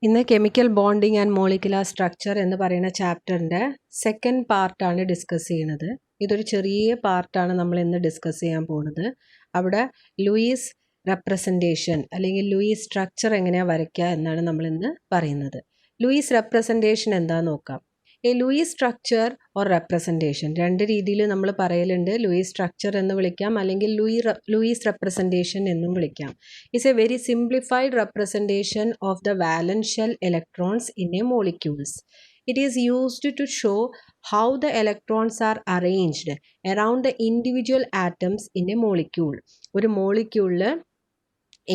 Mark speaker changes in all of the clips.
Speaker 1: ഇന്ന് chemical bonding and molecular structure എന്ന് പറയുന്ന ചാപ്റ്ററിൻ്റെ സെക്കൻഡ് പാർട്ടാണ് ഡിസ്കസ് ചെയ്യുന്നത്. ഇതൊരു ചെറിയ പാർട്ടാണ് നമ്മൾ ഇന്ന് ഡിസ്കസ് ചെയ്യാൻ പോകുന്നത്. അവിടെ ലൂയിസ് റെപ്രസെൻറ്റേഷൻ അല്ലെങ്കിൽ ലൂയിസ് സ്ട്രക്ചർ എങ്ങനെയാണ് വരയ്ക്കുക എന്നാണ് നമ്മൾ ഇന്ന് പറയുന്നത്. ലൂയിസ് റെപ്രസെൻറ്റേഷൻ എന്താണെന്ന് നോക്കാം. A Lewis structure or representation രണ്ട് രീതിയിൽ നമ്മൾ പറയലുണ്ട്. ലൂയിസ് സ്ട്രക്ചർ എന്ന് വിളിക്കാം, അല്ലെങ്കിൽ ലൂയിസ് റെപ്രസെൻറ്റേഷൻ എന്നും വിളിക്കാം. Is A very simplified representation of the വാലൻസ് shell electrons in A molecules. It is used to show how the electrons are arranged around the individual atoms in a molecule. ഒരു മോളിക്യൂളിൽ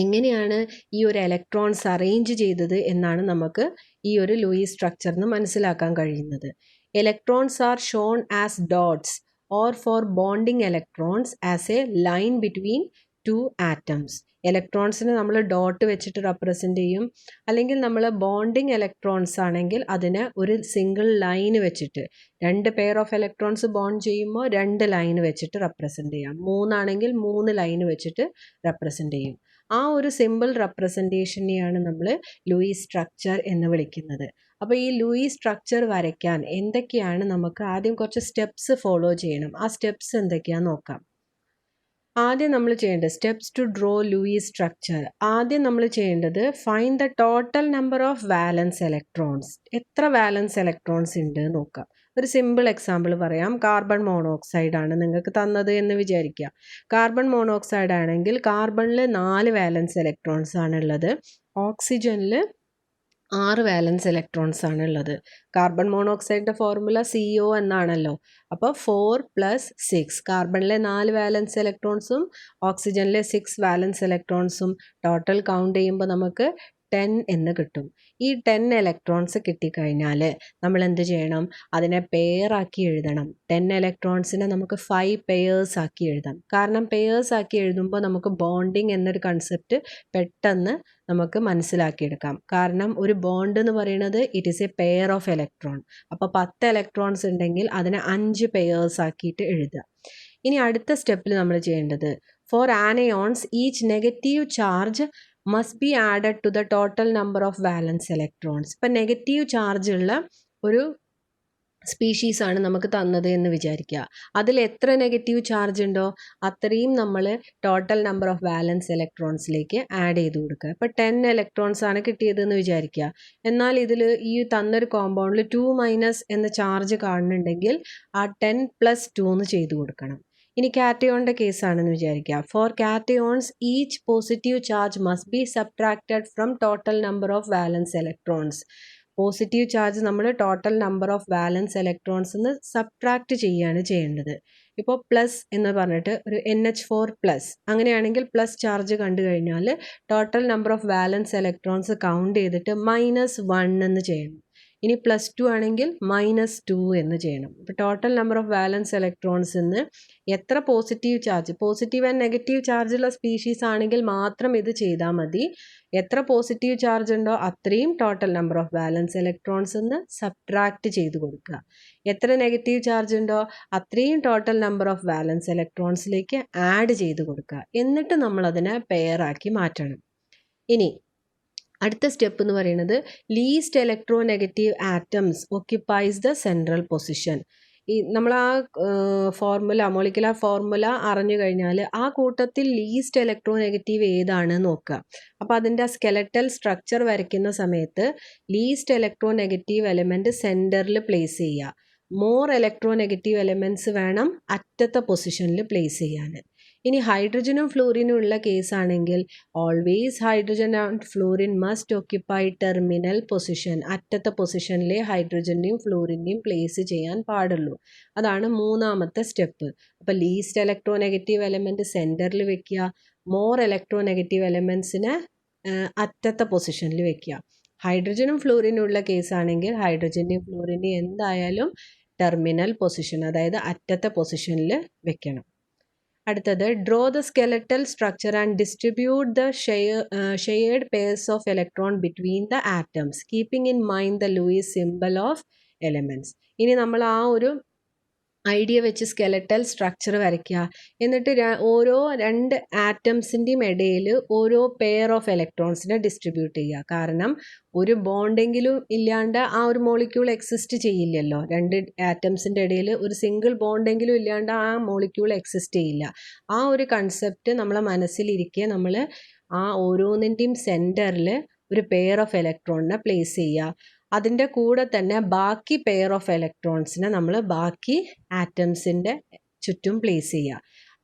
Speaker 1: എങ്ങനെയാണ് ഈ ഒരു electrons arrange ചെയ്തത് എന്നാണ് നമുക്ക് ഈ ഒരു Luis സ്ട്രക്ചറിന് മനസ്സിലാക്കാൻ കഴിയുന്നത്. Electrons are shown as dots or for bonding electrons as a line between two atoms. ഇലക്ട്രോൺസിനെ നമ്മൾ ഡോട്ട് വെച്ചിട്ട് റെപ്രസെൻ്റ് ചെയ്യും, അല്ലെങ്കിൽ നമ്മൾ ബോണ്ടിങ് ഇലക്ട്രോൺസ് ആണെങ്കിൽ അതിനെ ഒരു സിംഗിൾ ലൈൻ വെച്ചിട്ട്, രണ്ട് പെയർ ഓഫ് ഇലക്ട്രോൺസ് ബോണ്ട് ചെയ്യുമ്പോൾ രണ്ട് ലൈൻ വെച്ചിട്ട് റെപ്രസെൻ്റ് ചെയ്യാം. മൂന്നാണെങ്കിൽ മൂന്ന് ലൈൻ വെച്ചിട്ട് റെപ്രസെൻ്റ് ചെയ്യും. ആ ഒരു സിമ്പിൾ റെപ്രസെൻറ്റേഷനെയാണ് നമ്മൾ ലൂയിസ് സ്ട്രക്ചർ എന്ന് വിളിക്കുന്നത്. അപ്പോൾ ഈ ലൂയിസ് സ്ട്രക്ചർ വരയ്ക്കാൻ എന്തൊക്കെയാണ് നമുക്ക് ആദ്യം കുറച്ച് സ്റ്റെപ്സ് ഫോളോ ചെയ്യണം. ആ സ്റ്റെപ്സ് എന്തൊക്കെയാണെന്ന് നോക്കാം. ആദ്യം നമ്മൾ ചെയ്യേണ്ടത് steps to draw Lewis structure. ആദ്യം നമ്മൾ ചെയ്യേണ്ടത് find the total number of valence electrons. എത്ര വാലൻസ് ഇലക്ട്രോൺസ് ഉണ്ട് നോക്കാം. ഒരു സിമ്പിൾ എക്സാമ്പിൾ പറയാം. കാർബൺ മോണോക്സൈഡ് ആണ് നിങ്ങൾക്ക് തന്നത് എന്ന് വിചാരിക്കുക. കാർബൺ മോണോക്സൈഡ് ആണെങ്കിൽ കാർബണിൽ 4 വാലൻസ് ഇലക്ട്രോൺസ് ആണുള്ളത്, ഓക്സിജനിൽ 6 വാലൻസ് ഇലക്ട്രോൺസ് ആണുള്ളത്. കാർബൺ മോണോക്സൈഡിൻ്റെ ഫോർമുല CO എന്നാണല്ലോ. അപ്പോൾ 4 + 6, കാർബണിലെ 4 വാലൻസ് ഇലക്ട്രോൺസും ഓക്സിജനിലെ 6 വാലൻസ് ഇലക്ട്രോൺസും ടോട്ടൽ കൗണ്ട് ചെയ്യുമ്പോൾ നമുക്ക് 10 എന്ന് കിട്ടും. ഈ 10 ഇലക്ട്രോൺസ് കിട്ടിക്കഴിഞ്ഞാൽ നമ്മൾ എന്ത് ചെയ്യണം? അതിനെ പെയറാക്കി എഴുതണം. 10 ഇലക്ട്രോൺസിനെ നമുക്ക് 5 പെയേഴ്സ് ആക്കി എഴുതാം. കാരണം പെയേഴ്സ് ആക്കി എഴുതുമ്പോൾ നമുക്ക് ബോണ്ടിങ് എന്നൊരു കൺസെപ്റ്റ് പെട്ടെന്ന് നമുക്ക് മനസ്സിലാക്കിയെടുക്കാം. കാരണം ഒരു ബോണ്ട് എന്ന് പറയുന്നത് it is A pair of electron. അപ്പോൾ 10 ഇലക്ട്രോൺസ് ഉണ്ടെങ്കിൽ അതിനെ 5 പെയേഴ്സ് ആക്കിയിട്ട് എഴുതുക. ഇനി അടുത്ത സ്റ്റെപ്പിൽ നമ്മൾ ചെയ്യേണ്ടത് for anions each negative charge must be added to the total number of valence electrons. ഇപ്പം നെഗറ്റീവ് ചാർജ് ഉള്ള ഒരു സ്പീഷീസ് ആണ് നമുക്ക് തന്നത് എന്ന് വിചാരിക്കുക. അതിൽ എത്ര നെഗറ്റീവ് ചാർജ് ഉണ്ടോ അത്രയും നമ്മൾ ടോട്ടൽ നമ്പർ ഓഫ് വാലൻസ് ഇലക്ട്രോൺസിലേക്ക് ആഡ് ചെയ്ത് കൊടുക്കുക. ഇപ്പോൾ 10 ഇലക്ട്രോൺസ് ആണ് കിട്ടിയതെന്ന് വിചാരിക്കുക. എന്നാൽ ഇതിൽ ഈ തന്നൊരു കോമ്പൗണ്ടിൽ 2- എന്ന ചാർജ് കാണുന്നുണ്ടെങ്കിൽ ആ 10 + 2 എന്ന് ചെയ്ത് കൊടുക്കണം. ഇനി കാറ്റയോണിൻ്റെ കേസാണെന്ന് വിചാരിക്കുക. For cations each positive charge must be subtracted from total number of valence electrons. Positive charge നമ്മൾ total number of valence electrons നിന്ന് സബ്ട്രാക്റ്റ് ചെയ്യുകയാണ് ചെയ്യേണ്ടത്. ഇപ്പോൾ പ്ലസ് എന്ന് പറഞ്ഞിട്ട് ഒരു NH4+, അങ്ങനെയാണെങ്കിൽ പ്ലസ് ചാർജ് കണ്ടു കഴിഞ്ഞാൽ total number of valence electrons count ചെയ്തിട്ട് -1 എന്ന് ചെയ്യണം. ഇനി +2 ആണെങ്കിൽ -2 എന്ന് ചെയ്യണം. ഇപ്പോൾ total number of valence electrons നിന്ന് എത്ര positive charge, positive and negative ചാർജുള്ള സ്പീഷീസ് ആണെങ്കിൽ മാത്രം ഇത് ചെയ്താൽ മതി. എത്ര പോസിറ്റീവ് ചാർജ് ഉണ്ടോ അത്രയും total number of valence electrons നിന്ന് സബ്ട്രാക്റ്റ് ചെയ്ത് കൊടുക്കുക. എത്ര നെഗറ്റീവ് ചാർജ് ഉണ്ടോ അത്രയും ടോട്ടൽ നമ്പർ ഓഫ് വാലൻസ് ഇലക്ട്രോൺസിലേക്ക് ആഡ് ചെയ്ത് കൊടുക്കുക. എന്നിട്ട് നമ്മൾ അതിനെ പെയറാക്കി മാറ്റണം. ഇനി അടുത്ത സ്റ്റെപ്പ് എന്ന് പറയുന്നത് least electro negative atoms occupies the central position. ഈ നമ്മൾ ആ ഫോർമുല, മോളിക്കുലാർ ഫോർമുല അറിഞ്ഞു കഴിഞ്ഞാൽ ആ കൂട്ടത്തിൽ ലീസ്റ്റ് ഇലക്ട്രോ നെഗറ്റീവ് ഏതാണ് നോക്കുക. അപ്പോൾ അതിൻ്റെ സ്കെലറ്റൽ സ്ട്രക്ചർ വരയ്ക്കുന്ന സമയത്ത് ലീസ്റ്റ് ഇലക്ട്രോ നെഗറ്റീവ് എലിമെൻറ്റ് സെൻറ്ററിൽ പ്ലേസ് ചെയ്യുക. മോർ ഇലക്ട്രോ നെഗറ്റീവ് എലിമെൻറ്റ്സ് വേണം അറ്റത്തെ പൊസിഷനിൽ പ്ലേസ് ചെയ്യാൻ. ഇനി ഹൈഡ്രജനും ഫ്ലൂറിനും ഉള്ള കേസാണെങ്കിൽ always hydrogen and fluorine must occupy terminal position. അറ്റത്തെ പൊസിഷനിലെ ഹൈഡ്രജൻ്റെയും ഫ്ലൂറിൻ്റെയും പ്ലേസ് ചെയ്യാൻ പാടുള്ളൂ. അതാണ് മൂന്നാമത്തെ സ്റ്റെപ്പ്. അപ്പോൾ ലീസ്റ്റ് ഇലക്ട്രോ നെഗറ്റീവ് എലിമെൻറ്റ് സെൻറ്ററിൽ വെക്കുക, മോർ ഇലക്ട്രോ നെഗറ്റീവ് എലിമെൻറ്റ്സിനെ അറ്റത്തെ പൊസിഷനിൽ വെക്കുക. ഹൈഡ്രജനും ഫ്ലൂറിനും ഉള്ള കേസാണെങ്കിൽ ഹൈഡ്രജൻ്റെയും ഫ്ലൂറിൻ്റെയും എന്തായാലും ടെർമിനൽ പൊസിഷൻ, അതായത് അറ്റത്തെ പൊസിഷനിൽ വെക്കണം. അടുത്തത് draw the skeletal structure and distribute the shared pairs of electron between the atoms keeping in mind the Lewis symbol of elements. ഇനി നമ്മൾ ആ ഒരു ഐഡിയ വെച്ച് സ്കെലറ്റൽ സ്ട്രക്ചർ വരയ്ക്കുക. എന്നിട്ട് ഓരോ 2 ആറ്റംസിൻ്റെയും ഇടയിൽ ഓരോ പെയർ ഓഫ് ഇലക്ട്രോൺസിനെ ഡിസ്ട്രിബ്യൂട്ട് ചെയ്യുക. കാരണം ഒരു ബോണ്ടെങ്കിലും ഇല്ലാണ്ട് ആ ഒരു മോളിക്യൂൾ എക്സിസ്റ്റ് ചെയ്യില്ലല്ലോ. 2 ആറ്റംസിൻ്റെ ഇടയിൽ ഒരു സിംഗിൾ ബോണ്ടെങ്കിലും ഇല്ലാണ്ട് ആ മോളിക്യൂൾ എക്സിസ്റ്റ് ചെയ്യില്ല. ആ ഒരു കൺസെപ്റ്റ് നമ്മളെ മനസ്സിലിരിക്കെ നമ്മൾ ആ ഓരോന്നിൻ്റെയും സെൻറ്ററിൽ ഒരു പെയർ ഓഫ് ഇലക്ട്രോണിനെ പ്ലേസ് ചെയ്യുക. അതിൻ്റെ കൂടെ തന്നെ ബാക്കി പെയർ ഓഫ് ഇലക്ട്രോൺസിനെ നമ്മൾ ബാക്കി ആറ്റംസിൻ്റെ ചുറ്റും പ്ലേസ് ചെയ്യുക.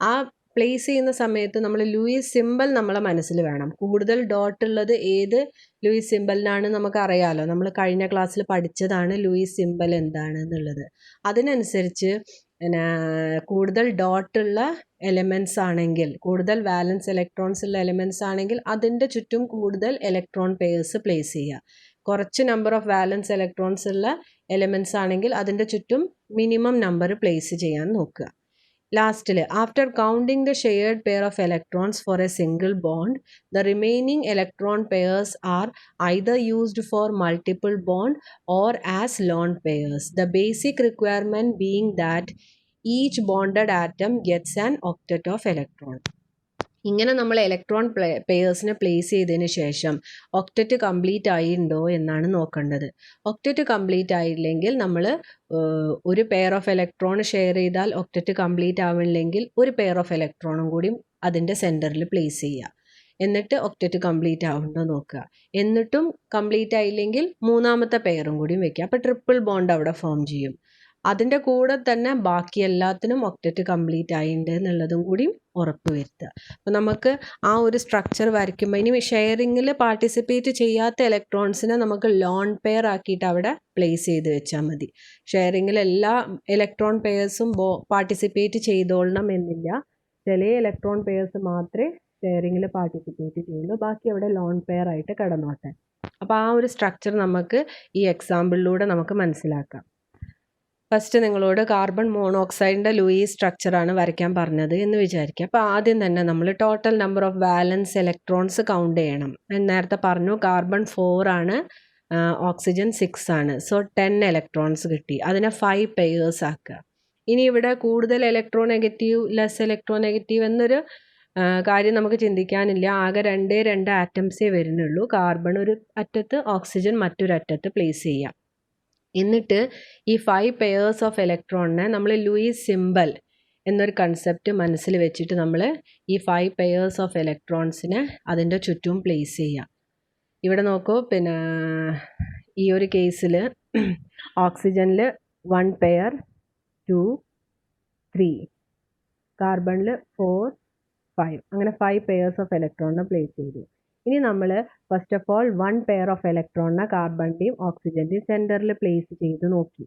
Speaker 1: ആ പ്ലേസ് ചെയ്യുന്ന സമയത്ത് നമ്മൾ ലൂയിസ് സിമ്പൽ നമ്മളെ മനസ്സിൽ വേണം. കൂടുതൽ ഡോട്ട് ഉള്ളത് ഏത് ലൂയിസ് സിമ്പലിനാണ് നമുക്ക് അറിയാമല്ലോ. നമ്മൾ കഴിഞ്ഞ ക്ലാസ്സിൽ പഠിച്ചതാണ് ലൂയിസ് സിമ്പൽ എന്താണ് എന്നുള്ളത്. അതിനനുസരിച്ച് പിന്നെ കൂടുതൽ ഡോട്ടുള്ള എലിമെൻറ്റ്സ് ആണെങ്കിൽ, കൂടുതൽ വാലൻസ് ഇലക്ട്രോൺസ് ഉള്ള എലിമെൻറ്റ്സ് ആണെങ്കിൽ അതിൻ്റെ ചുറ്റും കൂടുതൽ ഇലക്ട്രോൺ പെയേഴ്സ് പ്ലേസ് ചെയ്യുക. കുറച്ച് നമ്പർ ഓഫ് വാലൻസ് ഇലക്ട്രോൺസ് ഉള്ള എലിമെൻറ്റ്സ് ആണെങ്കിൽ അതിൻ്റെ ചുറ്റും മിനിമം നമ്പർ പ്ലേസ് ചെയ്യാൻ നോക്കുക. ലാസ്റ്റിൽ after counting the shared pair of electrons for a single bond, the remaining electron pairs are either used for multiple bond or as lone pairs. The basic requirement being that each bonded atom gets an octet of electron. ഇങ്ങനെ നമ്മൾ electron പെയേഴ്സിനെ place ചെയ്തതിന് ശേഷം octet complete ആയിട്ടുണ്ടോ എന്നാണ് നോക്കേണ്ടത്. Octet complete ആയില്ലെങ്കിൽ നമ്മൾ ഒരു pair of electron share ചെയ്താൽ ഒക്റ്ററ്റ് കംപ്ലീറ്റ് ആവില്ലെങ്കിൽ ഒരു പെയർ ഓഫ് ഇലക്ട്രോണും കൂടി അതിൻ്റെ സെൻറ്ററിൽ പ്ലേസ് ചെയ്യുക. എന്നിട്ട് ഒക്റ്ററ്റ് കംപ്ലീറ്റ് ആവുന്നുണ്ടോ നോക്കുക. എന്നിട്ടും കംപ്ലീറ്റ് ആയില്ലെങ്കിൽ മൂന്നാമത്തെ പെയറും കൂടി വെക്കുക. അപ്പോൾ ട്രിപ്പിൾ ബോണ്ട് അവിടെ ഫോം ചെയ്യും. അതിൻ്റെ കൂടെ തന്നെ ബാക്കി എല്ലാത്തിനും ഒക്റ്ററ്റ് കംപ്ലീറ്റ് ആയിട്ടുണ്ട് എന്നുള്ളതും കൂടി ഉറപ്പ് വരുത്തുക. അപ്പോൾ നമുക്ക് ആ ഒരു സ്ട്രക്ചർ വരയ്ക്കുമ്പോൾ ഇനി ഷെയറിങ്ങിൽ പാർട്ടിസിപ്പേറ്റ് ചെയ്യാത്ത ഇലക്ട്രോൺസിനെ നമുക്ക് ലോൺ പെയർ ആക്കിയിട്ട് അവിടെ പ്ലേസ് ചെയ്ത് വെച്ചാൽ മതി. ഷെയറിങ്ങിൽ എല്ലാ ഇലക്ട്രോൺ പെയേഴ്സും പാർട്ടിസിപ്പേറ്റ് ചെയ്തോളണം എന്നില്ല. ചില ഇലക്ട്രോൺ പെയേഴ്സ് മാത്രമേ ഷെയറിങ്ങിൽ പാർട്ടിസിപ്പേറ്റ് ചെയ്യുള്ളൂ. ബാക്കി അവിടെ ലോൺ പെയർ ആയിട്ട് കിടന്നോട്ടെ. അപ്പോൾ ആ ഒരു സ്ട്രക്ചർ നമുക്ക് ഈ എക്സാമ്പിളിലൂടെ നമുക്ക് മനസ്സിലാക്കാം. ഫസ്റ്റ് നിങ്ങളോട് കാർബൺ മോണോക്സൈഡിൻ്റെ ലൂയിസ് സ്ട്രക്ചറാണ് വരയ്ക്കാൻ പറഞ്ഞത് എന്ന് വിചാരിക്കുക. അപ്പോൾ ആദ്യം തന്നെ നമ്മൾ total number of valence electrons count ചെയ്യണം. നേരത്തെ പറഞ്ഞു കാർബൺ 4 ആണ്, ഓക്സിജൻ 6 ആണ്. സോ 10 ഇലക്ട്രോൺസ് കിട്ടി. അതിനെ 5 പെയേഴ്സ് ആക്കുക. ഇനി ഇവിടെ കൂടുതൽ electro negative less electro negative എന്നൊരു കാര്യം നമുക്ക് ചിന്തിക്കാനില്ല. ആകെ 2 ആറ്റംസേ വരുന്നുള്ളൂ. കാർബൺ ഒരു അറ്റത്ത്, ഓക്സിജൻ മറ്റൊരു അറ്റത്ത് പ്ലേസ് ചെയ്യാം. എന്നിട്ട് ഈ 5 പെയേഴ്സ് ഓഫ് ഇലക്ട്രോണിനെ നമ്മൾ ലൂയിസ് സിമ്പൽ എന്നൊരു കൺസെപ്റ്റ് മനസ്സിൽ വെച്ചിട്ട് നമ്മൾ ഈ 5 പെയേഴ്സ് ഓഫ് ഇലക്ട്രോൺസിനെ അതിൻ്റെ ചുറ്റും പ്ലേസ് ചെയ്യാം. ഇവിടെ നോക്കൂ, പിന്നെ ഈ ഒരു കേസിൽ ഓക്സിജനിൽ 1 പെയർ, 2, 3, കാർബണിൽ 4, 5, അങ്ങനെ 5 പെയേഴ്സ് ഓഫ് ഇലക്ട്രോണിനെ പ്ലേസ് ചെയ്തു. ഇനി നമ്മൾ first of all 1 pair of ഇലക്ട്രോണിനെ കാർബണിൻ്റെയും ഓക്സിജൻ്റെയും സെൻറ്ററിൽ പ്ലേസ് ചെയ്ത് നോക്കി.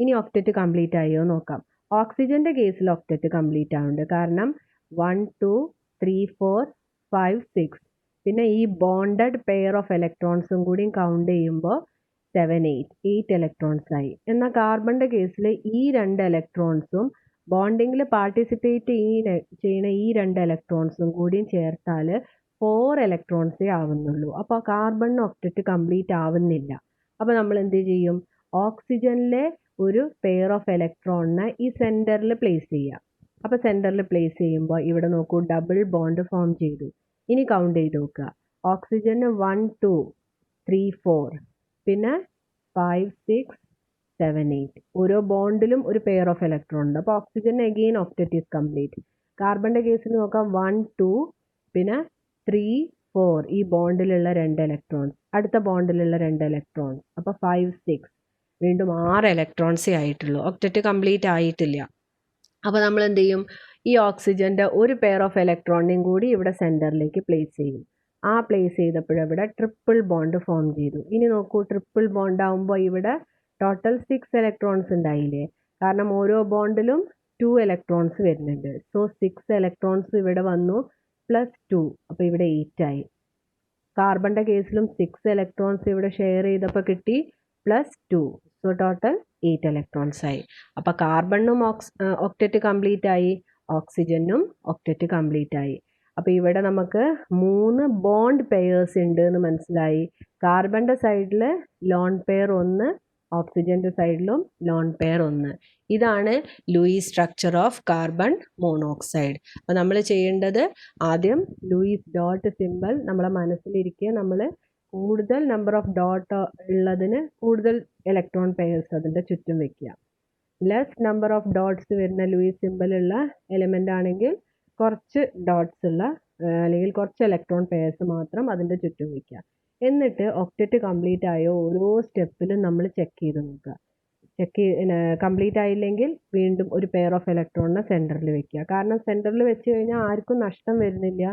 Speaker 1: ഇനി ഒക്റ്ററ്റ് കംപ്ലീറ്റ് ആയോ നോക്കാം. ഓക്സിജൻ്റെ കേസിൽ ഒക്റ്ററ്റ് കംപ്ലീറ്റ് ആവുന്നുണ്ട്. കാരണം 1, 2, 3, 4, 5, 6, പിന്നെ ഈ ബോണ്ടഡ് പെയർ ഓഫ് ഇലക്ട്രോൺസും കൂടി കൗണ്ട് ചെയ്യുമ്പോൾ 7, 8 ഇലക്ട്രോൺസ് ആയി. എന്നാൽ കാർബണിൻ്റെ കേസിൽ ഈ 2 ഇലക്ട്രോൺസും ബോണ്ടിങ്ങിൽ പാർട്ടിസിപ്പേറ്റ് ചെയ്യുന്ന ഈ 2 ഇലക്ട്രോൺസും കൂടിയും ചേർത്താൽ 4 ഇലക്ട്രോൺസേ ആവുന്നുള്ളൂ. അപ്പോൾ കാർബണിന് ഒക്റ്ററ്റ് കംപ്ലീറ്റ് ആവുന്നില്ല. അപ്പോൾ നമ്മൾ എന്ത് ചെയ്യും? ഓക്സിജനിലെ ഒരു പെയർ ഓഫ് ഇലക്ട്രോണിനെ ഈ സെൻറ്ററിൽ പ്ലേസ് ചെയ്യുക. അപ്പോൾ സെൻറ്ററിൽ പ്ലേസ് ചെയ്യുമ്പോൾ ഇവിടെ നോക്കൂ, ഡബിൾ ബോണ്ട് ഫോം ചെയ്തു. ഇനി കൗണ്ട് ചെയ്ത് നോക്കുക. ഓക്സിജന് 1, 2, 3, 4, പിന്നെ 5, 6, 7, 8. ഓരോ ബോണ്ടിലും ഒരു പെയർ ഓഫ് ഇലക്ട്രോൺ ഉണ്ട്. അപ്പോൾ ഓക്സിജന് അഗെയിൻ ഒക്റ്ററ്റ് ഈസ് കംപ്ലീറ്റ്. കാർബണിൻ്റെ കേസിൽ നോക്കാം 1, 2, പിന്നെ 3, 4 ഈ ബോണ്ടിലുള്ള 2 ഇലക്ട്രോൺസ്, അടുത്ത ബോണ്ടിലുള്ള 2 ഇലക്ട്രോൺസ്, അപ്പോൾ 5, 6, വീണ്ടും 6 ഇലക്ട്രോൺസേ ആയിട്ടുള്ളൂ. ഒക്റ്ററ്റ് കംപ്ലീറ്റ് ആയിട്ടില്ല. അപ്പോൾ നമ്മൾ എന്ത് ചെയ്യും? ഈ ഓക്സിജൻ്റെ ഒരു പെയർ ഓഫ് ഇലക്ട്രോണിനെയും കൂടി ഇവിടെ സെൻറ്ററിലേക്ക് പ്ലേസ് ചെയ്യും. ആ പ്ലേസ് ചെയ്തപ്പോഴിവിടെ ട്രിപ്പിൾ ബോണ്ട് ഫോം ചെയ്തു. ഇനി നോക്കൂ, ട്രിപ്പിൾ ബോണ്ട് ആകുമ്പോൾ ഇവിടെ ടോട്ടൽ 6 ഇലക്ട്രോൺസ് ഉണ്ടായില്ലേ? കാരണം ഓരോ ബോണ്ടിലും 2 ഇലക്ട്രോൺസ് വരുന്നുണ്ട്. സോ 6 ഇലക്ട്രോൺസ് ഇവിടെ വന്നു, +2, അപ്പോൾ ഇവിടെ 8 ആയി. കാർബണിൻ്റെ കേസിലും 6 ഇലക്ട്രോൺസ് ഇവിടെ ഷെയർ ചെയ്തപ്പോൾ കിട്ടി, +2, സോ ടോട്ടൽ 8 ഇലക്ട്രോൺസ് ആയി. അപ്പോൾ കാർബണിനും ഒക്റ്ററ്റ് കംപ്ലീറ്റ് ആയി, ഓക്സിജനും ഒക്റ്ററ്റ് കംപ്ലീറ്റ് ആയി. അപ്പോൾ ഇവിടെ നമുക്ക് 3 ബോണ്ട് പെയേഴ്സ് ഉണ്ട് എന്ന് മനസ്സിലായി. കാർബണിൻ്റെ സൈഡിൽ ലോൺ പെയർ 1, ഓക്സിജൻ്റെ സൈഡിലും ലോൺ പെയർ 1. ഇതാണ് Lewis structure of carbon monoxide. അപ്പോൾ നമ്മൾ ചെയ്യേണ്ടത് ആദ്യം ലൂയിസ് ഡോട്ട് സിമ്പൽ നമ്മളെ മനസ്സിലിരിക്കുക. നമ്മൾ കൂടുതൽ നമ്പർ ഓഫ് ഡോട്ട് ഉള്ളതിന് കൂടുതൽ ഇലക്ട്രോൺ പെയർസ് അതിൻ്റെ ചുറ്റും വെക്കുക. ലെസ് നമ്പർ ഓഫ് ഡോട്ട്സ് വരുന്ന ലൂയിസ് സിമ്പലുള്ള എലിമെൻ്റ് ആണെങ്കിൽ കുറച്ച് ഡോട്ട്സ് ഉള്ള അല്ലെങ്കിൽ കുറച്ച് ഇലക്ട്രോൺ പെയർസ് മാത്രം അതിൻ്റെ ചുറ്റും വയ്ക്കുക. എന്നിട്ട് ഒക്ടറ്റ് കംപ്ലീറ്റ് ആയോ ഓരോ സ്റ്റെപ്പിലും നമ്മൾ ചെക്ക് ചെയ്ത് നോക്കുക. കംപ്ലീറ്റ് ആയില്ലെങ്കിൽ വീണ്ടും ഒരു പെയർ ഓഫ് ഇലക്ട്രോണിനെ സെൻറ്ററിൽ വെക്കുക. കാരണം സെൻറ്ററിൽ വെച്ച് കഴിഞ്ഞാൽ ആർക്കും നഷ്ടം വരുന്നില്ല,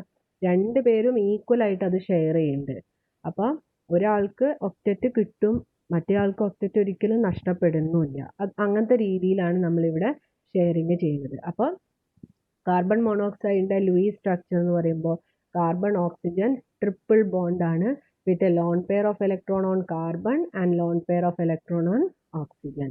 Speaker 1: രണ്ട് പേരും ഈക്വൽ ആയിട്ട് അത് ഷെയർ ചെയ്യുന്നുണ്ട്. അപ്പോൾ ഒരാൾക്ക് ഒക്ടറ്റ് കിട്ടും, മറ്റേ ആൾക്ക് ഒക്ടറ്റ് ഒരിക്കലും നഷ്ടപ്പെടുന്നുമില്ല. അങ്ങനത്തെ രീതിയിലാണ് നമ്മളിവിടെ ഷെയറിങ് ചെയ്യുന്നത്. അപ്പോൾ കാർബൺ മോണോക്സൈഡിൻ്റെ ലൂയിസ് സ്ട്രക്ചർ എന്ന് പറയുമ്പോൾ കാർബൺ ഓക്സിജൻ ട്രിപ്പിൾ ബോണ്ട് ആണ് with a lone pair of electron on carbon and lone pair of electron on oxygen.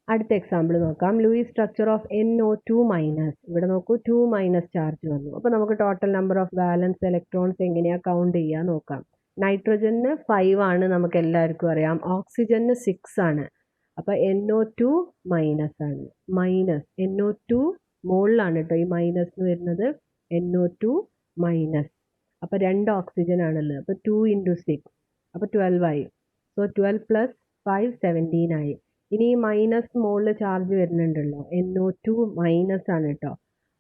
Speaker 1: അടുത്ത എക്സാമ്പിൾ നോക്കാം. Lewis structure of NO2 minus. ഇവിടെ നോക്കൂ, 2 മൈനസ് ചാർജ് വന്നു. അപ്പോൾ നമുക്ക് total number of valence electrons എങ്ങനെയാണ് count ചെയ്യാൻ നോക്കാം. നൈട്രജന് 5 ആണ്, നമുക്ക് എല്ലാവർക്കും അറിയാം. ഓക്സിജന് 6 ആണ്. അപ്പോൾ NO2 മൈനസ് ആണ്. മൈനസ് NO2 മുകളിലാണ് കേട്ടോ ഈ മൈനസ് വരുന്നത്. NO2 minus. അപ്പോൾ 2 ഓക്സിജൻ ആണല്ലോ. അപ്പോൾ 2 × 6 അപ്പോൾ 12 ആയി. സോ 12 + 5 17 ആയി. ഇനി ഈ മൈനസ് മുകളിൽ ചാർജ് വരുന്നുണ്ടല്ലോ, NO2 മൈനസ് ആണ് കേട്ടോ.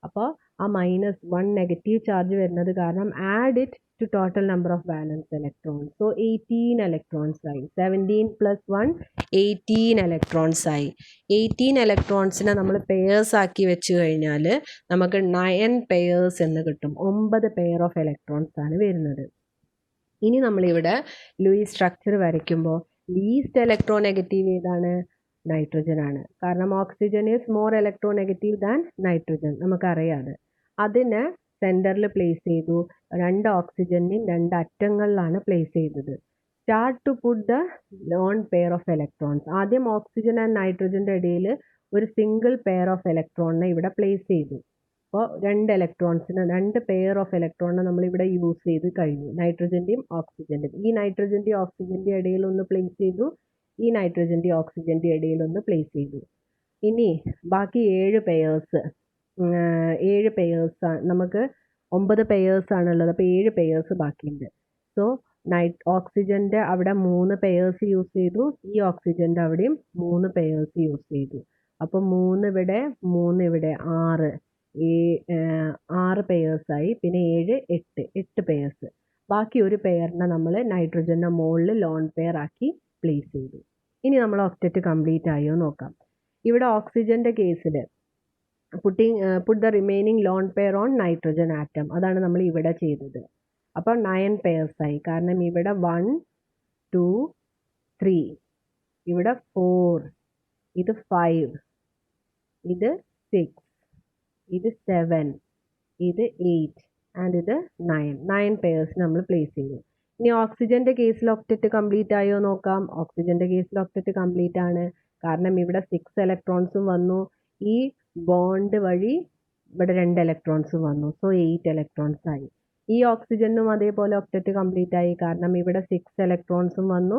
Speaker 1: അപ്പോൾ ആ -1 നെഗറ്റീവ് ചാർജ് വരുന്നത് കാരണം add it to total number of valence electrons. So 18 electrons ആയി. 17 + 1 18 ഇലക്ട്രോൺസ് ആയി. 18 ഇലക്ട്രോൺസിനെ നമ്മൾ പെയേഴ്സ് ആക്കി വെച്ച് കഴിഞ്ഞാൽ നമുക്ക് 9 പെയേഴ്സ് എന്ന് കിട്ടും. 9 പെയർ ഓഫ് ഇലക്ട്രോൺസ് ആണ് വരുന്നത്. ഇനി നമ്മളിവിടെ ലൂയിസ് സ്ട്രക്ചർ വരയ്ക്കുമ്പോൾ ലീസ്റ്റ് ഇലക്ട്രോ നെഗറ്റീവ് ഏതാണ്? നൈട്രജൻ ആണ്. കാരണം oxygen is more electro negative than nitrogen, നമുക്കറിയാതെ. അതിനെ സെൻറ്ററിൽ പ്ലേസ് ചെയ്തു. 2 ഓക്സിജനെയും 2 അറ്റങ്ങളിലാണ് പ്ലേസ് ചെയ്തത്. Start to put the lone pair of electrons. ആദ്യം ഓക്സിജൻ ആൻഡ് നൈട്രജൻ്റെ ഇടയിൽ ഒരു സിംഗിൾ പെയർ ഓഫ് ഇലക്ട്രോണിനെ ഇവിടെ പ്ലേസ് ചെയ്തു. അപ്പോൾ 2 ഇലക്ട്രോൺസിന് 2 പെയർ ഓഫ് ഇലക്ട്രോണിനെ നമ്മളിവിടെ യൂസ് ചെയ്ത് കഴിഞ്ഞു, നൈട്രജൻ്റെയും ഓക്സിജൻ്റെയും. ഈ നൈട്രജൻ്റെയും ഓക്സിജൻ്റെയും ഇടയിൽ ഒന്ന് പ്ലേസ് ചെയ്തു, ഈ നൈട്രജൻ്റെയും ഓക്സിജൻ്റെയും ഇടയിൽ ഒന്ന് പ്ലേസ് ചെയ്തു. ഇനി ബാക്കി 7 പെയേഴ്സ് നമുക്ക് 9 പെയേഴ്സ് ആണുള്ളത്. അപ്പോൾ 7 പെയേഴ്സ് ബാക്കിയുണ്ട്. സോ ഓക്സിജൻ്റെ അവിടെ 3 പെയേഴ്സ് യൂസ് ചെയ്തു, ഈ ഓക്സിജൻ്റെ അവിടെയും 3 പെയേഴ്സ് യൂസ് ചെയ്തു. അപ്പോൾ 3 ഇവിടെ 3 ഇവിടെ 6 പെയേഴ്സായി. പിന്നെ 7 8 പെയേഴ്സ്. ബാക്കി ഒരു പെയറിനെ നമ്മൾ നൈട്രജൻ്റെ മുകളിൽ ലോൺ പെയർ ആക്കി പ്ലേസ് ചെയ്തു. ഇനി നമ്മൾ ഒക്ടറ്റ് കംപ്ലീറ്റ് ആയോ നോക്കാം. ഇവിടെ ഓക്സിജൻ്റെ കേസിൽ put the remaining lone pair on nitrogen atom, അതാണ് നമ്മൾ ഇവിടെ ചെയ്തത്. അപ്പോൾ 9 പെയർസായി. കാരണം ഇവിടെ 1 2 3, ഇവിടെ 4, ഇത് 5, ഇത് 6, ഇത് 7, ഇത് 8 ആൻഡ് ഇത് 9 പെയർസ് നമ്മൾ പ്ലേസ് ചെയ്തു. ഇനി ഓക്സിജൻ്റെ കേസിൽ ഒക്ടറ്റ് കംപ്ലീറ്റ് ആയോ നോക്കാം. ഓക്സിജൻ്റെ കേസിൽ ഒക്ടറ്റ് കംപ്ലീറ്റ് ആണ്. കാരണം ഇവിടെ 6 ഇലക്ട്രോൺസും വന്നു, ഈ ബോണ്ട് വഴി ഇവിടെ 2 ഇലക്ട്രോൺസും വന്നു. സോ 8 ഇലക്ട്രോൺസ് ആയി. ഈ ഓക്സിജനും അതേപോലെ ഒക്ടറ്റ് കംപ്ലീറ്റ് ആയി. കാരണം ഇവിടെ 6 ഇലക്ട്രോൺസും വന്നു,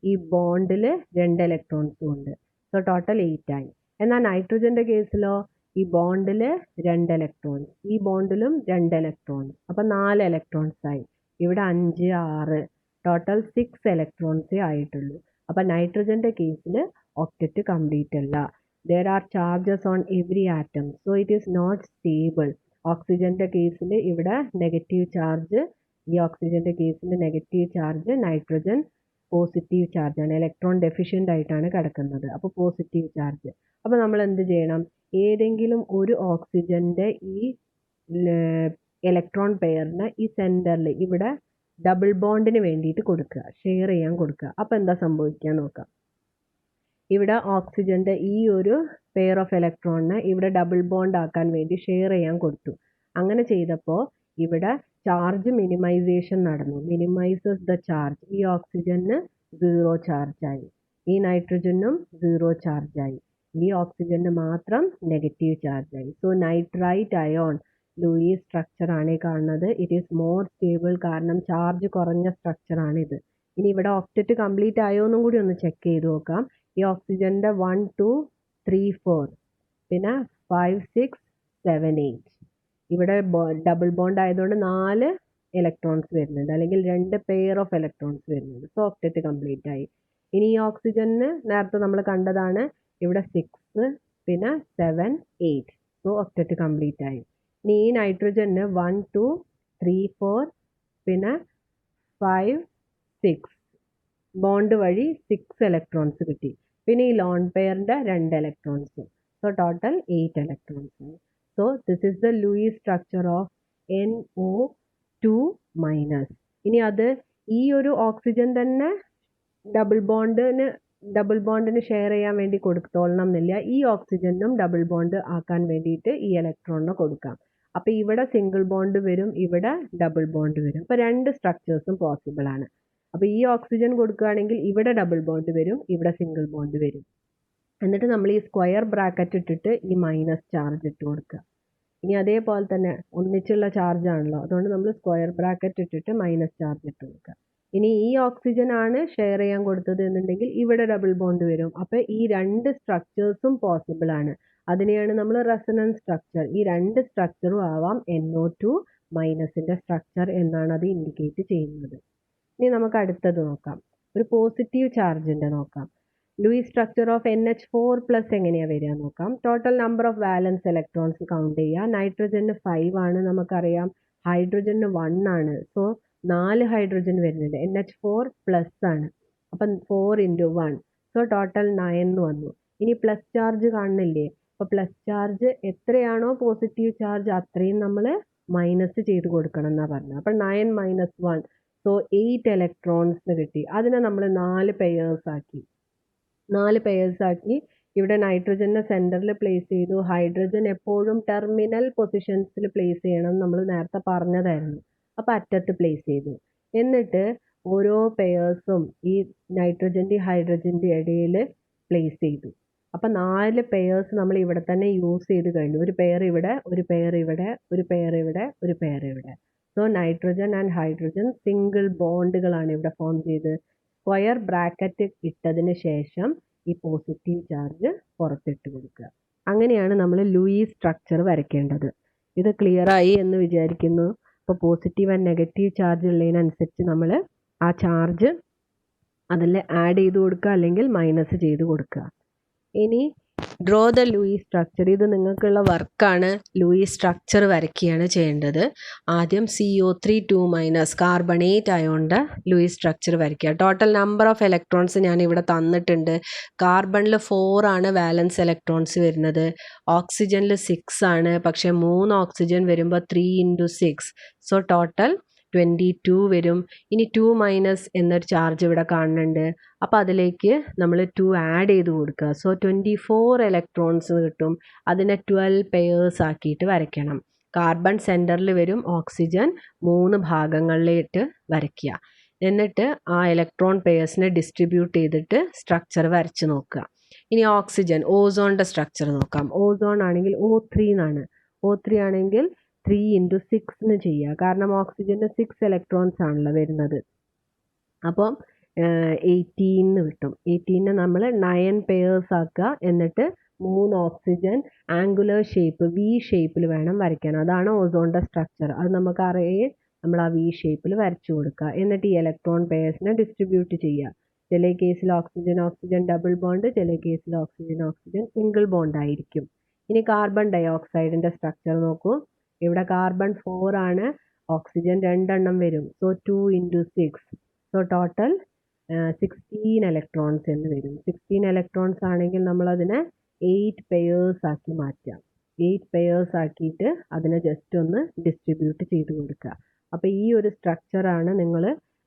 Speaker 1: ഈ ബോണ്ടിൽ 2 ഇലക്ട്രോൺസും ഉണ്ട്. സോ ടോട്ടൽ 8 ആയി. എന്നാൽ നൈട്രജൻ്റെ കേസിലോ ഈ ബോണ്ടിൽ 2 ഇലക്ട്രോൺസ്, ഈ ബോണ്ടിലും 2 ഇലക്ട്രോൺസ്. അപ്പോൾ 4 ഇലക്ട്രോൺസ് ആയി. ഇവിടെ 5 6 ടോട്ടൽ 6 ഇലക്ട്രോൺസേ ആയിട്ടുള്ളൂ. അപ്പോൾ നൈട്രജൻ്റെ കേസിൽ ഒക്ടറ്റ് കംപ്ലീറ്റ് അല്ല. There are charges on every atom, so it is not stable. ഓക്സിജൻ്റെ കേസിൽ ഇവിടെ നെഗറ്റീവ് ചാർജ്, ഈ ഓക്സിജൻ്റെ കേസിൽ നെഗറ്റീവ് ചാർജ്, നൈട്രജൻ പോസിറ്റീവ് ചാർജാണ്. ഇലക്ട്രോൺ ഡെഫിഷ്യൻ്റ് ആയിട്ടാണ് കിടക്കുന്നത്. അപ്പോൾ പോസിറ്റീവ് ചാർജ്. അപ്പോൾ നമ്മൾ എന്ത് ചെയ്യണം? ഏതെങ്കിലും ഒരു ഓക്സിജൻ്റെ ഈ ഇലക്ട്രോൺ പെയറിന് ഈ സെൻറ്ററിൽ ഇവിടെ ഡബിൾ ബോണ്ടിന് വേണ്ടിയിട്ട് കൊടുക്കുക, ഷെയർ ചെയ്യാൻ കൊടുക്കുക. അപ്പോൾ എന്താ സംഭവിക്കുക നോക്കാം. ഇവിടെ ഓക്സിജൻ്റെ ഈ ഒരു പെയർ ഓഫ് ഇലക്ട്രോണിനെ ഇവിടെ ഡബിൾ ബോണ്ട് ആക്കാൻ വേണ്ടി ഷെയർ ചെയ്യാൻ കൊടുത്തു. അങ്ങനെ ചെയ്തപ്പോൾ ഇവിടെ ചാർജ് മിനിമൈസേഷൻ നടന്നു. Minimises the charge. ഈ ഓക്സിജന് 0 ചാർജായി, ഈ നൈട്രജനും 0 ചാർജായി, ഈ ഓക്സിജന് മാത്രം നെഗറ്റീവ് ചാർജായി. So nitrite ion Lewis structure ആണ് ഈ കാണുന്നത്. It is more stable. കാരണം ചാർജ് കുറഞ്ഞ സ്ട്രക്ചറാണിത്. ഇനി ഇവിടെ ഒക്റ്ററ്റ് കംപ്ലീറ്റ് ആയോ എന്നും കൂടി ഒന്ന് ചെക്ക് ചെയ്ത് നോക്കാം. ഈ ഓക്സിജൻ്റെ 1 2 3 4 പിന്നെ 5 6 7 8 ഇവിടെ ഡബിൾ ബോണ്ട് ആയതുകൊണ്ട് 4 ഇലക്ട്രോൺസ് വരുന്നുണ്ട്, അല്ലെങ്കിൽ 2 പെയർ ഓഫ് ഇലക്ട്രോൺസ് വരുന്നുണ്ട്. സോ ഒക്റ്ററ്റ് കംപ്ലീറ്റ് ആയി. ഇനി ഈ ഓക്സിജന് നേരത്തെ നമ്മൾ കണ്ടതാണ്, ഇവിടെ 6 പിന്നെ 7 8. സോ ഒക്റ്ററ്റ് കംപ്ലീറ്റ് ആയി. ഇനി ഈ നൈട്രജന് 1 2 3 4 പിന്നെ 5 6 ബോണ്ട് വഴി 6 ഇലക്ട്രോൺസ് കിട്ടി. പിന്നെ ഈ ലോൺ പെയറിൻ്റെ 2 electrons. So total 8 electrons. So this is the Lewis structure of NO2 minus. ഇനി അത് ഈ ഒരു ഓക്സിജൻ തന്നെ ഡബിൾ ബോണ്ടിന് ഷെയർ ചെയ്യാൻ വേണ്ടി കൊടുത്തോളണം എന്നില്ല. ഈ ഓക്സിജനും ഡബിൾ ബോണ്ട് ആക്കാൻ വേണ്ടിയിട്ട് ഈ ഇലക്ട്രോണിനെ കൊടുക്കാം. അപ്പോൾ ഇവിടെ സിംഗിൾ ബോണ്ട് വരും, ഇവിടെ ഡബിൾ ബോണ്ട് വരും. അപ്പോൾ 2 സ്ട്രക്ചേഴ്സും പോസിബിൾ ആണ്. അപ്പോൾ ഈ ഓക്സിജൻ കൊടുക്കുകയാണെങ്കിൽ ഇവിടെ ഡബിൾ ബോണ്ട് വരും, ഇവിടെ സിംഗിൾ ബോണ്ട് വരും. എന്നിട്ട് നമ്മൾ ഈ സ്ക്വയർ ബ്രാക്കറ്റ് ഇട്ടിട്ട് ഈ മൈനസ് ചാർജ് ഇട്ട് കൊടുക്കുക. ഇനി അതേപോലെ തന്നെ ഒന്നിച്ചുള്ള ചാർജ് ആണല്ലോ, അതുകൊണ്ട് നമ്മൾ സ്ക്വയർ ബ്രാക്കറ്റ് ഇട്ടിട്ട് മൈനസ് ചാർജ് ഇട്ട് കൊടുക്കുക. ഇനി ഈ ഓക്സിജൻ ആണ് ഷെയർ ചെയ്യാൻ കൊടുത്തത് എന്നുണ്ടെങ്കിൽ ഇവിടെ ഡബിൾ ബോണ്ട് വരും. അപ്പോൾ ഈ 2 സ്ട്രക്ചേഴ്സും പോസിബിൾ ആണ്. അതിനെയാണ് നമ്മൾ റെസൊണൻസ് സ്ട്രക്ചർ. ഈ 2 സ്ട്രക്ചറും ആവാം NO2 മൈനസിൻ്റെ സ്ട്രക്ചർ എന്നാണ് അത് ഇൻഡിക്കേറ്റ് ചെയ്യുന്നത്. ഇനി നമുക്ക് അടുത്തത് നോക്കാം. ഒരു പോസിറ്റീവ് ചാർജിൻ്റെ നോക്കാം. ലൂയിസ് സ്ട്രക്ചർ ഓഫ് NH4+ എങ്ങനെയാണ് വരിക നോക്കാം. Total number of valence electrons count ചെയ്യുക. നൈട്രജന് 5 ആണ് നമുക്കറിയാം, ഹൈഡ്രജന് 1 ആണ്. സോ 4 ഹൈഡ്രജൻ വരുന്നുണ്ട്. NH4+ ആണ്. അപ്പം 4 × 1. സോ ടോട്ടൽ 9 എന്ന് വന്നു. ഇനി പ്ലസ് ചാർജ് കാണുന്നില്ലേ? അപ്പോൾ പ്ലസ് ചാർജ് എത്രയാണോ പോസിറ്റീവ് ചാർജ് അത്രയും നമ്മൾ മൈനസ് ചെയ്ത് കൊടുക്കണം എന്നാണ് പറഞ്ഞത്. അപ്പം 9 - 1. സോ 8 ഇലക്ട്രോൺസ് കിട്ടി. അതിനെ നമ്മൾ 4 പെയേഴ്സ് ആക്കി. ഇവിടെ നൈട്രജനെ സെൻറ്ററിൽ പ്ലേസ് ചെയ്തു. ഹൈഡ്രജൻ എപ്പോഴും ടെർമിനൽ പൊസിഷൻസിൽ പ്ലേസ് ചെയ്യണം നമ്മൾ നേരത്തെ പറഞ്ഞതായിരുന്നു. അപ്പോൾ അറ്റത്ത് പ്ലേസ് ചെയ്തു. എന്നിട്ട് ഓരോ പെയേഴ്സും ഈ നൈട്രജൻ്റെയും ഹൈഡ്രജൻ്റെ ഇടയിൽ പ്ലേസ് ചെയ്തു. അപ്പോൾ 4 പെയേഴ്സ് നമ്മൾ ഇവിടെ തന്നെ യൂസ് ചെയ്ത് കഴിഞ്ഞു. ഒരു പെയർ ഇവിടെ, ഒരു പെയർ ഇവിടെ, ഒരു പെയർ ഇവിടെ, ഒരു പെയർ ഇവിടെ. So nitrogen and hydrogen single ബോണ്ടുകളാണ് ഇവിടെ ഫോം ചെയ്ത്. സ്ക്വയർ ബ്രാക്കറ്റ് ഇട്ടതിന് ശേഷം ഈ പോസിറ്റീവ് ചാർജ് പുറത്തിട്ട് കൊടുക്കുക. അങ്ങനെയാണ് നമ്മൾ ലൂയിസ് സ്ട്രക്ചർ വരയ്ക്കേണ്ടത്. ഇത് ക്ലിയറായി എന്ന് വിചാരിക്കുന്നു. അപ്പോൾ പോസിറ്റീവ് ആൻഡ് നെഗറ്റീവ് ചാർജ് ഉള്ളതിനനുസരിച്ച് നമ്മൾ ആ ചാർജ് അതിൽ ആഡ് ചെയ്ത് കൊടുക്കുക, അല്ലെങ്കിൽ മൈനസ് ചെയ്ത് കൊടുക്കുക. ഇനി ഡ്രോ ദ ലൂയിസ് സ്ട്രക്ചർ. ഇത് നിങ്ങൾക്കുള്ള വർക്കാണ്. ലൂയിസ് സ്ട്രക്ചർ വരയ്ക്കുകയാണ് ചെയ്യേണ്ടത്. ആദ്യം CO3 2- കാർബണേറ്റ് ആയതുകൊണ്ട് ലൂയിസ് സ്ട്രക്ചർ വരയ്ക്കുക. ടോട്ടൽ നമ്പർ ഓഫ് ഇലക്ട്രോൺസ് ഞാൻ ഇവിടെ തന്നിട്ടുണ്ട്. കാർബണിൽ 4 ആണ് വാലൻസ് ഇലക്ട്രോൺസ് വരുന്നത്. ഓക്സിജനിൽ 6 ആണ്, പക്ഷേ 3 ഓക്സിജൻ വരുമ്പോൾ 3 × 6. സോ ടോട്ടൽ 22 വരും. ഇനി 2- എന്നൊരു ചാർജ് ഇവിടെ കാണുന്നുണ്ട്. അപ്പോൾ അതിലേക്ക് നമ്മൾ 2 ആഡ് ചെയ്ത് കൊടുക്കുക. സോ 24 ഇലക്ട്രോൺസ് കിട്ടും. അതിനെ 12 പെയേഴ്സ് ആക്കിയിട്ട് വരയ്ക്കണം. കാർബൺ സെൻറ്ററിൽ വരും, ഓക്സിജൻ 3 ഭാഗങ്ങളിലേക്ക് വരയ്ക്കുക. എന്നിട്ട് ആ ഇലക്ട്രോൺ പെയേഴ്സിനെ ഡിസ്ട്രിബ്യൂട്ട് ചെയ്തിട്ട് സ്ട്രക്ചർ വരച്ച് നോക്കുക. ഇനി ഓക്സിജൻ, ഓസോണിൻ്റെ സ്ട്രക്ചർ നോക്കാം. ഓസോൺ ആണെങ്കിൽ O3 എന്നാണ്. O3 ആണെങ്കിൽ 3 × 6 ചെയ്യുക. കാരണം ഓക്സിജന് 6 ഇലക്ട്രോൺസ് ആണല്ലോ വരുന്നത്. അപ്പം 18 കിട്ടും. 18 നമ്മൾ 9 പെയേഴ്സ് ആക്കുക. എന്നിട്ട് 3 ഓക്സിജൻ ആംഗുലർ ഷേപ്പ് V ഷേപ്പിൽ വേണം വരയ്ക്കാൻ. അതാണ് ഓസോണിൻ്റെ സ്ട്രക്ചർ. അത് നമുക്കറിയാം. നമ്മൾ ആ V ഷേപ്പിൽ വരച്ചു കൊടുക്കുക. എന്നിട്ട് ഈ ഇലക്ട്രോൺ പെയേഴ്സിനെ ഡിസ്ട്രിബ്യൂട്ട് ചെയ്യുക. ചില കേസിൽ ഓക്സിജൻ ഡബിൾ ബോണ്ട്, ചില കേസിൽ ഓക്സിജൻ സിംഗിൾ ബോണ്ട് ആയിരിക്കും. ഇനി കാർബൺ ഡയോക്സൈഡിൻ്റെ സ്ട്രക്ചർ നോക്കൂ. ഇവിടെ കാർബൺ 4 ആണ്, ഓക്സിജൻ 2 എണ്ണം വരും. സോ 2 × 6. സോ ടോട്ടൽ 16 ഇലക്ട്രോൺസ് എന്ന് വരും. 16 ഇലക്ട്രോൺസ് ആണെങ്കിൽ നമ്മളതിനെ 8 പെയേഴ്സ് ആക്കി മാറ്റാം. 8 പെയേഴ്സ് ആക്കിയിട്ട് അതിനെ ജസ്റ്റ് ഒന്ന് ഡിസ്ട്രിബ്യൂട്ട് ചെയ്ത് കൊടുക്കുക. അപ്പോൾ ഈ ഒരു സ്ട്രക്ചറാണ് നിങ്ങൾ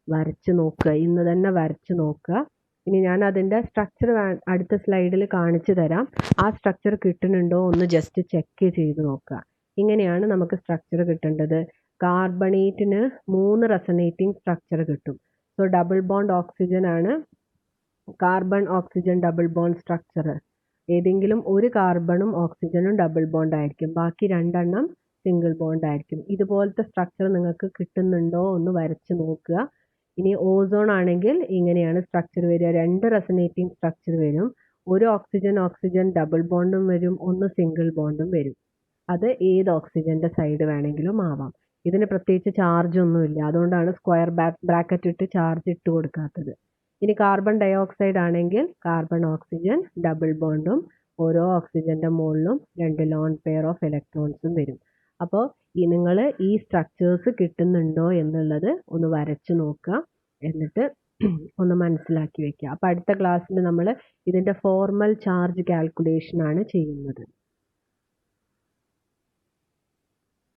Speaker 1: വരച്ച് നോക്കുക. ഇന്ന് തന്നെ വരച്ച് നോക്കുക. ഇനി ഞാൻ അതിൻ്റെ സ്ട്രക്ചർ അടുത്ത സ്ലൈഡിൽ കാണിച്ചു തരാം. ആ സ്ട്രക്ചർ കിട്ടുന്നുണ്ടോ ഒന്ന് ജസ്റ്റ് ചെക്ക് ചെയ്ത് നോക്കുക. ഇങ്ങനെയാണ് നമുക്ക് സ്ട്രക്ചർ കിട്ടേണ്ടത്. കാർബണേറ്റിന് 3 റെസൊനേറ്റിംഗ് സ്ട്രക്ചർ കിട്ടും. സോ ഡബിൾ ബോണ്ട് ഓക്സിജൻ ആണ് carbon oxygen double bond structure. ഏതെങ്കിലും ഒരു കാർബണും ഓക്സിജനും ഡബിൾ ബോണ്ട് ആയിരിക്കും, ബാക്കി 2 എണ്ണം സിംഗിൾ ബോണ്ട് ആയിരിക്കും. ഇതുപോലത്തെ സ്ട്രക്ചർ നിങ്ങൾക്ക് കിട്ടുന്നുണ്ടോ ഒന്ന് വരച്ച് നോക്കുക. ഇനി ഓസോൺ ആണെങ്കിൽ ഇങ്ങനെയാണ് സ്ട്രക്ചർ വരിക. 2 റെസനേറ്റിംഗ് സ്ട്രക്ചർ വരും. ഒരു ഓക്സിജൻ ഡബിൾ ബോണ്ടും വരും, ഒന്ന് സിംഗിൾ ബോണ്ടും വരും. അത് ഏത് ഓക്സിജൻ്റെ സൈഡ് വേണമെങ്കിലും ആവാം. ഇതിന് പ്രത്യേകിച്ച് ചാർജ് ഒന്നുമില്ല, അതുകൊണ്ടാണ് സ്ക്വയർ ബ്രാക്കറ്റ് ഇട്ട് ചാർജ് ഇട്ട് കൊടുക്കാത്തത്. ഇനി കാർബൺ ഡൈ ഓക്സൈഡ് ആണെങ്കിൽ കാർബൺ ഓക്സിജൻ ഡബിൾ ബോണ്ടും ഓരോ ഓക്സിജൻ്റെ മുകളിലും 2 ലോൺ പെയർ ഓഫ് ഇലക്ട്രോൺസും വരും. അപ്പോൾ നിങ്ങൾ ഈ സ്ട്രക്ചേഴ്സ് കിട്ടുന്നുണ്ടോ എന്നുള്ളത് ഒന്ന് വരച്ച് നോക്കുക, എന്നിട്ട് ഒന്ന് മനസ്സിലാക്കി വെക്കുക. അപ്പോൾ അടുത്ത ക്ലാസ്സിൽ നമ്മൾ ഇതിൻ്റെ ഫോർമൽ ചാർജ് കാൽക്കുലേഷൻ ആണ് ചെയ്യുന്നത്.